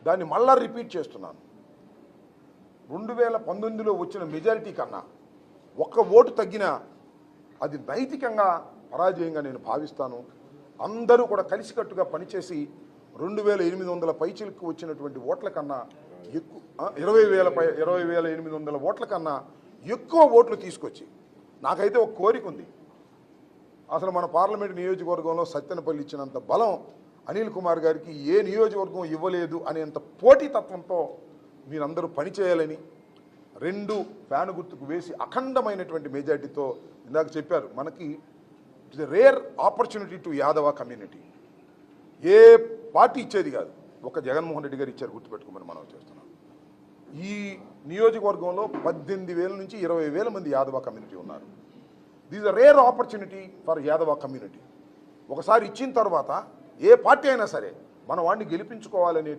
దాన్ని మళ్ళా రిపీట్ చేస్తున్నాను. 2019లో వచ్చిన మెజారిటీ కన్నా ఒక్క ఓటు తగ్గినా అది నైతికంగా పరాజయంగా నేను భావిస్తాను. అందరూ కూడా కలిసికట్టుగా పనిచేసి 2800 పైచిలకు వచ్చినటువంటి ఓట్ల కన్నా ఎక్కువ 20,800 ఓట్ల కన్నా ఎక్కువ ఓట్లు తీసుకొచ్చి, నాకైతే ఒక కోరిక ఉంది. అసలు మన పార్లమెంట్ నియోజకవర్గంలో సత్తెనపల్లి ఇచ్చినంత బలం అనిల్ కుమార్ గారికి ఏ నియోజకవర్గం ఇవ్వలేదు అనేంత పోటీతత్వంతో మీరందరూ పనిచేయాలని 2 ఫ్యాన్ గుర్తుకు వేసి అఖండమైనటువంటి మెజార్టీతో, ఇందాక చెప్పారు మనకి it's a rare opportunity to Yadava community. A party ఇచ్చేది కాదు, ఒక జగన్మోహన్ రెడ్డి గారు ఇచ్చారు, గుర్తుపెట్టుకోమని మనం చేస్తున్నాం. ఈ నియోజకవర్గంలో 18,000 నుంచి 20,000 మంది యాదవ కమ్యూనిటీ ఉన్నారు. This a rare opportunity for Yadava community. ఒకసారి ఇచ్చిన తర్వాత ఏ పార్టీ అయినా సరే మన వాడిని గెలిపించుకోవాలనే